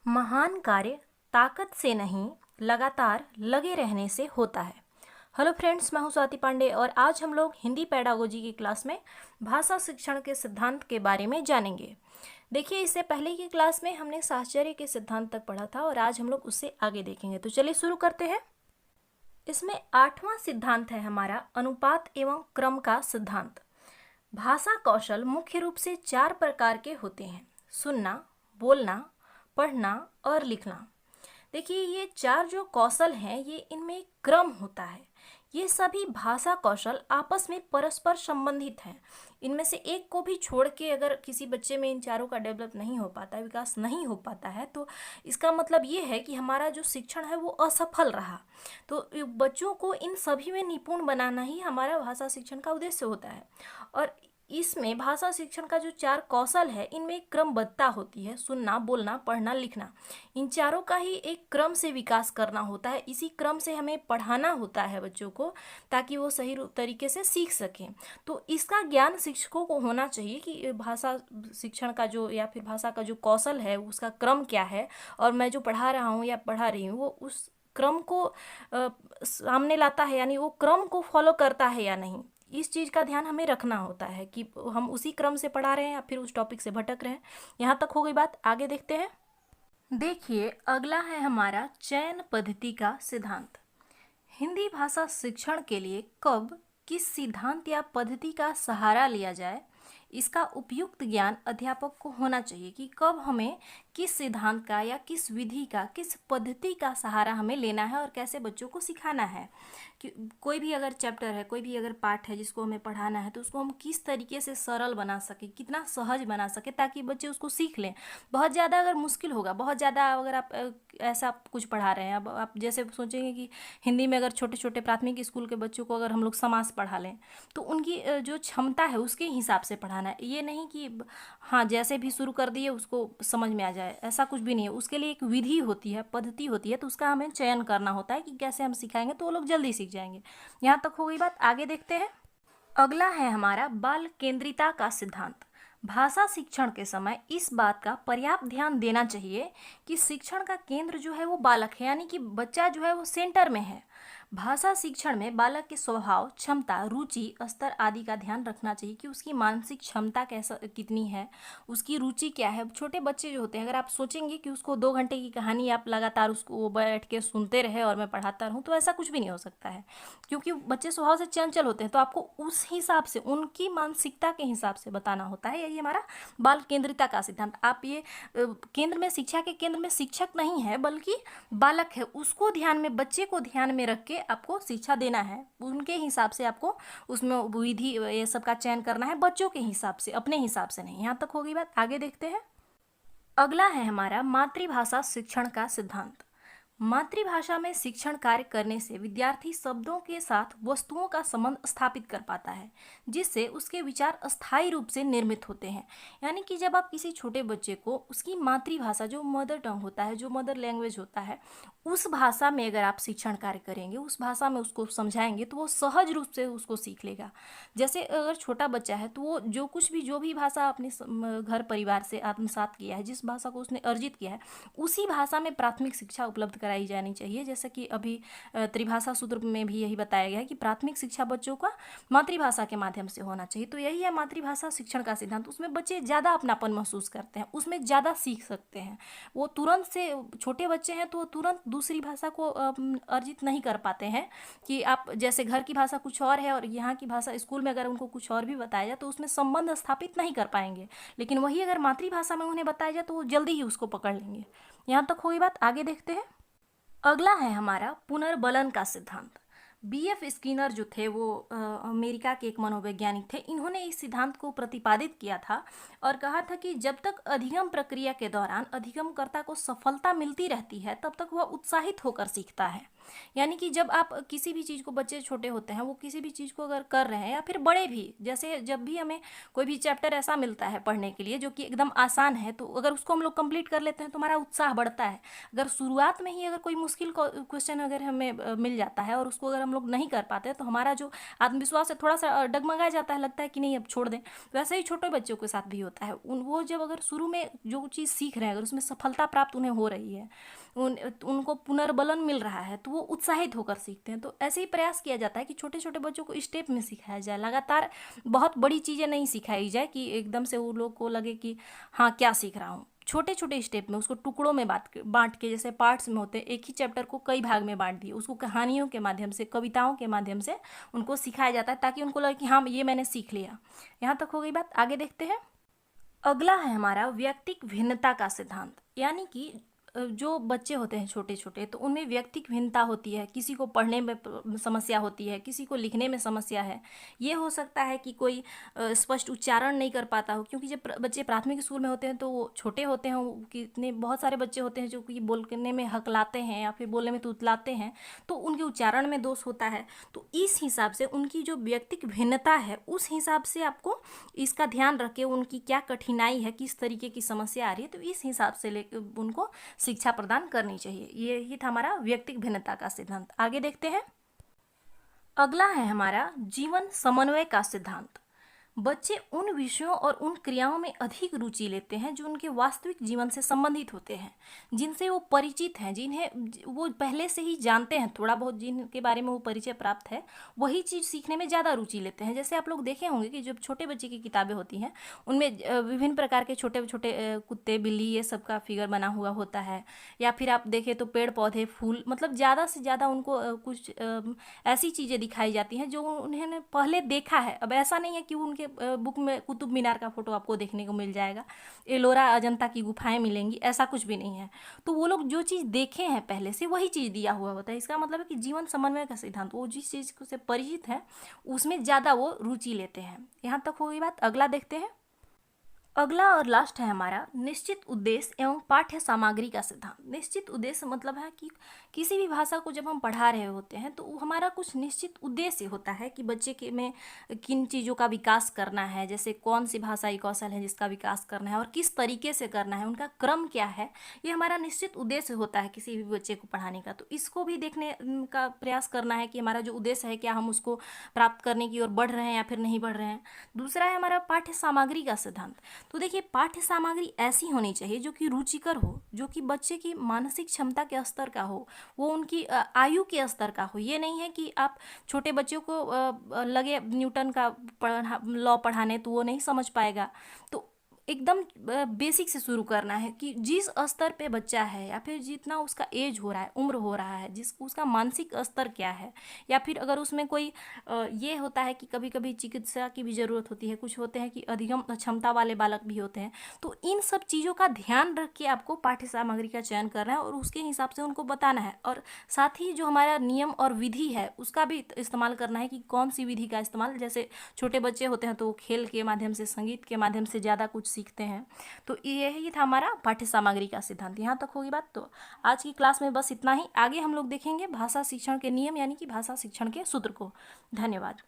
महान कार्य ताकत से नहीं, लगातार लगे रहने से होता है। हेलो फ्रेंड्स, मैं हूं स्वाति पांडे और आज हम लोग हिंदी पेडागोजी की क्लास में भाषा शिक्षण के सिद्धांत के बारे में जानेंगे। देखिए, इससे पहले की क्लास में हमने साहचर्य के सिद्धांत तक पढ़ा था और आज हम लोग उससे आगे देखेंगे। तो चलिए शुरू करते हैं। इसमें 8वां सिद्धांत है हमारा अनुपात एवं क्रम का सिद्धांत। भाषा कौशल मुख्य रूप से 4 प्रकार के होते हैं: सुनना, बोलना, पढ़ना और लिखना। देखिए, ये 4 जो कौशल हैं, ये इनमें क्रम होता है। ये सभी भाषा कौशल आपस में परस्पर संबंधित हैं। इनमें से एक को भी छोड़ के अगर किसी बच्चे में इन चारों का डेवलप नहीं हो पाता है, विकास नहीं हो पाता है, तो इसका मतलब ये है कि हमारा जो शिक्षण है वो असफल रहा। तो बच्चों को इन सभी में निपुण बनाना ही हमारा भाषा शिक्षण का उद्देश्य होता है। और इसमें भाषा शिक्षण का जो 4 कौशल है, इनमें एक क्रमबद्धता होती है: सुनना, बोलना, पढ़ना, लिखना। इन चारों का ही एक क्रम से विकास करना होता है। इसी क्रम से हमें पढ़ाना होता है बच्चों को, ताकि वो सही तरीके से सीख सकें। तो इसका ज्ञान शिक्षकों को होना चाहिए कि भाषा शिक्षण का जो या फिर भाषा का जो कौशल है उसका क्रम क्या है, और मैं जो पढ़ा रहा हूँ या पढ़ा रही हूँ वो उस क्रम को सामने लाता है, यानी वो क्रम को फॉलो करता है या नहीं। इस चीज़ का ध्यान हमें रखना होता है कि हम उसी क्रम से पढ़ा रहे हैं या फिर उस टॉपिक से भटक रहे हैं। यहाँ तक हो गई बात, आगे देखते हैं। देखिए, अगला है हमारा चयन पद्धति का सिद्धांत। हिंदी भाषा शिक्षण के लिए कब किस सिद्धांत या पद्धति का सहारा लिया जाए, इसका उपयुक्त ज्ञान अध्यापक को होना चाहिए कि कब हमें किस सिद्धांत का या किस विधि का, किस पद्धति का सहारा हमें लेना है और कैसे बच्चों को सिखाना है। कि कोई भी अगर चैप्टर है, कोई भी अगर पाठ है जिसको हमें पढ़ाना है, तो उसको हम किस तरीके से सरल बना सके, कितना सहज बना सके, ताकि बच्चे उसको सीख लें। बहुत ज़्यादा अगर मुश्किल होगा, बहुत ज़्यादा अगर आप ऐसा कुछ पढ़ा रहे हैं, अब आप जैसे सोचेंगे कि हिंदी में अगर छोटे छोटे प्राथमिक स्कूल के बच्चों को अगर हम लोग समास पढ़ा लें, तो उनकी जो क्षमता है उसके हिसाब से पढ़ाना है। ये नहीं कि हाँ जैसे भी शुरू कर दिए उसको समझ में आ जाए, ऐसा कुछ भी नहीं है। उसके लिए एक विधि होती है, पद्धति होती है, तो उसका हमें चयन करना होता है कि कैसे हम सिखाएंगे तो वो लोग जल्दी सीख जाएंगे। यहाँ तक हो गई बात, आगे देखते हैं। अगला है हमारा बाल केंद्रिता का सिद्धांत। भाषा शिक्षण के समय इस बात का पर्याप्त ध्यान देना चाहिए कि शिक्षण का केंद्र जो है वो बालक है, यानी कि बच्चा जो है वो सेंटर में है। भाषा शिक्षण में बालक के स्वभाव, क्षमता, रुचि, स्तर आदि का ध्यान रखना चाहिए कि उसकी मानसिक क्षमता कैसा कितनी है, उसकी रुचि क्या है। छोटे बच्चे जो होते हैं, अगर आप सोचेंगे कि उसको 2 घंटे की कहानी आप लगातार उसको बैठ के सुनते रहे और मैं पढ़ाता रहूँ, तो ऐसा कुछ भी नहीं हो सकता है, क्योंकि बच्चे स्वभाव से चंचल होते हैं। तो आपको उस हिसाब से, उनकी मानसिकता के हिसाब से बताना होता है। यही हमारा बाल केंद्रिता का सिद्धांत। आप ये केंद्र में, शिक्षा के केंद्र में शिक्षक नहीं है बल्कि बालक है, उसको ध्यान में, बच्चे को ध्यान में रख के आपको शिक्षा देना है। उनके हिसाब से आपको उसमें विधि ये सब का चयन करना है, बच्चों के हिसाब से, अपने हिसाब से नहीं। यहाँ तक हो गई बात, आगे देखते हैं। अगला है हमारा मातृभाषा शिक्षण का सिद्धांत। मातृभाषा में शिक्षण कार्य करने से विद्यार्थी शब्दों के साथ वस्तुओं का संबंध स्थापित कर पाता है, जिससे उसके विचार अस्थायी रूप से निर्मित होते हैं। यानी कि जब आप किसी छोटे बच्चे को उसकी मातृभाषा, जो मदर टंग होता है, जो मदर लैंग्वेज होता है, उस भाषा में अगर आप शिक्षण कार्य करेंगे, उस भाषा में उसको समझाएंगे, तो वो सहज रूप से उसको सीख लेगा। जैसे अगर छोटा बच्चा है तो वो जो भी भाषा अपने घर परिवार से आत्मसात किया है, जिस भाषा को उसने अर्जित किया है, उसी भाषा में प्राथमिक शिक्षा उपलब्ध कराई जानी चाहिए। जैसे कि अभी त्रिभाषा सूत्र में भी यही बताया गया है कि प्राथमिक शिक्षा बच्चों का मातृभाषा के माध्यम से होना चाहिए। तो यही है मातृभाषा शिक्षण का सिद्धांत। उसमें बच्चे ज़्यादा अपनापन महसूस करते हैं, उसमें ज़्यादा सीख सकते हैं। वो तुरंत से, छोटे बच्चे हैं तो वो तुरंत दूसरी भाषा को अर्जित नहीं कर पाते हैं। कि आप जैसे घर की भाषा कुछ और है और यहाँ की भाषा स्कूल में अगर उनको कुछ और भी बताया जाए तो उसमें संबंध स्थापित नहीं कर पाएंगे, लेकिन वही अगर मातृभाषा में उन्हें बताया जाए तो वो जल्दी ही उसको पकड़ लेंगे। यहाँ तक हुई बात, आगे देखते हैं। अगला है हमारा पुनर्बलन का सिद्धांत। बीएफ स्किनर जो थे वो अमेरिका के एक मनोवैज्ञानिक थे। इन्होंने इस सिद्धांत को प्रतिपादित किया था और कहा था कि जब तक अधिगम प्रक्रिया के दौरान अधिगमकर्ता को सफलता मिलती रहती है, तब तक वह उत्साहित होकर सीखता है। यानी कि जब आप किसी भी चीज़ को, बच्चे छोटे होते हैं वो किसी भी चीज़ को अगर कर रहे हैं या फिर बड़े भी, जैसे जब भी हमें कोई भी चैप्टर ऐसा मिलता है पढ़ने के लिए जो कि एकदम आसान है, तो अगर उसको हम लोग कंप्लीट कर लेते हैं तो हमारा उत्साह बढ़ता है। अगर शुरुआत में ही अगर कोई मुश्किल क्वेश्चन अगर हमें मिल जाता है और उसको अगर हम लोग नहीं कर पाते तो हमारा जो आत्मविश्वास है थोड़ा सा डगमगा जाता है, लगता है कि नहीं अब छोड़ दें। वैसे ही छोटे बच्चों के साथ भी होता है। वो जब अगर शुरू में जो चीज़ सीख रहे हैं, अगर उसमें सफलता प्राप्त उन्हें हो रही है, उनको पुनर्बलन मिल रहा है, तो वो उत्साहित होकर सीखते हैं। तो ऐसे ही प्रयास किया जाता है कि छोटे छोटे बच्चों को स्टेप में सिखाया जाए, लगातार बहुत बड़ी चीज़ें नहीं सिखाई जाए कि एकदम से वो लोग को लगे कि हाँ क्या सीख रहा हूँ। छोटे छोटे स्टेप में उसको टुकड़ों में बांट के, जैसे पार्ट्स में होते हैं, एक ही चैप्टर को कई भाग में बांट दिए, उसको कहानियों के माध्यम से, कविताओं के माध्यम से उनको सिखाया जाता है, ताकि उनको लगे कि हाँ ये मैंने सीख लिया। यहाँ तक हो गई बात, आगे देखते हैं। अगला है हमारा व्यक्तिक भिन्नता का सिद्धांत। यानी कि जो बच्चे होते हैं छोटे छोटे, तो उनमें व्यक्तिक भिन्नता होती है। किसी को पढ़ने में समस्या होती है, किसी को लिखने में समस्या है। ये हो सकता है कि कोई स्पष्ट उच्चारण नहीं कर पाता हो, क्योंकि जब बच्चे प्राथमिक स्कूल में होते हैं तो वो छोटे होते हैं, कितने बहुत सारे बच्चे होते हैं जो कि बोलने में हकलाते हैं या फिर बोलने में तुतलाते हैं, तो उनके उच्चारण में दोष होता है। तो इस हिसाब से उनकी जो व्यक्तिक भिन्नता है, उस हिसाब से आपको इसका ध्यान रख के उनकी क्या कठिनाई है, किस तरीके की समस्या आ रही है, तो इस हिसाब से उनको शिक्षा प्रदान करनी चाहिए। ये ही था हमारा व्यक्तिक भिन्नता का सिद्धांत। आगे देखते हैं। अगला है हमारा जीवन समन्वय का सिद्धांत। बच्चे उन विषयों और उन क्रियाओं में अधिक रुचि लेते हैं जो उनके वास्तविक जीवन से संबंधित होते हैं, जिनसे वो परिचित हैं, जिन्हें वो पहले से ही जानते हैं, थोड़ा बहुत जिनके बारे में वो परिचय प्राप्त है, वही चीज़ सीखने में ज़्यादा रुचि लेते हैं। जैसे आप लोग देखे होंगे कि जब छोटे बच्चे की किताबें होती हैं, उनमें विभिन्न प्रकार के छोटे छोटे कुत्ते, बिल्ली, ये सब का फिगर बना हुआ होता है। या फिर आप देखें तो पेड़ पौधे, फूल, मतलब ज़्यादा से ज़्यादा उनको कुछ ऐसी चीज़ें दिखाई जाती हैं जो उन्होंने पहले देखा है। अब ऐसा नहीं है कि उनके बुक में कुतुब मीनार का फोटो आपको देखने को मिल जाएगा, एलोरा अजंता की गुफाएं मिलेंगी, ऐसा कुछ भी नहीं है। तो वो लोग जो चीज़ देखे हैं पहले से, वही चीज़ दिया हुआ होता है। इसका मतलब है कि जीवन समन्वय का सिद्धांत, वो जिस चीज़ से परिचित है उसमें ज़्यादा वो रुचि लेते हैं। यहाँ तक हो गई बात, अगला देखते हैं। अगला और लास्ट है हमारा निश्चित उद्देश्य एवं पाठ्य सामग्री का सिद्धांत। निश्चित उद्देश्य मतलब है कि किसी भी भाषा को जब हम पढ़ा रहे होते हैं तो हमारा कुछ निश्चित उद्देश्य होता है कि बच्चे के में किन चीज़ों का विकास करना है, जैसे कौन सी भाषाई कौशल है जिसका विकास करना है और किस तरीके से करना है, उनका क्रम क्या है, ये हमारा निश्चित उद्देश्य होता है किसी भी बच्चे को पढ़ाने का। तो इसको भी देखने का प्रयास करना है कि हमारा जो उद्देश्य है, क्या हम उसको प्राप्त करने की ओर बढ़ रहे हैं या फिर नहीं बढ़ रहे हैं। दूसरा है हमारा पाठ्य सामग्री का सिद्धांत। तो देखिए, पाठ्य सामग्री ऐसी होनी चाहिए जो कि रुचिकर हो, जो कि बच्चे की मानसिक क्षमता के स्तर का हो, वो उनकी आयु के स्तर का हो। ये नहीं है कि आप छोटे बच्चों को लगे न्यूटन का लॉ पढ़ाने तो वो नहीं समझ पाएगा। तो एकदम बेसिक से शुरू करना है कि जिस स्तर पे बच्चा है या फिर जितना उसका एज हो रहा है, उम्र हो रहा है, जिस उसका मानसिक स्तर क्या है, या फिर अगर उसमें कोई ये होता है कि कभी कभी चिकित्सा की भी ज़रूरत होती है, कुछ होते हैं कि अधिगम क्षमता वाले बालक भी होते हैं। तो इन सब चीज़ों का ध्यान रख के आपको पाठ्य सामग्री का चयन करना है और उसके हिसाब से उनको बताना है। और साथ ही जो हमारा नियम और विधि है उसका भी इस्तेमाल करना है कि कौन सी विधि का इस्तेमाल, जैसे छोटे बच्चे होते हैं तो खेल के माध्यम से, संगीत के माध्यम से ज़्यादा कुछ सीखते हैं। तो यही था हमारा पाठ्य सामग्री का सिद्धांत। यहाँ तक होगी बात। तो आज की क्लास में बस इतना ही। आगे हम लोग देखेंगे भाषा शिक्षण के नियम, यानी कि भाषा शिक्षण के सूत्र को। धन्यवाद।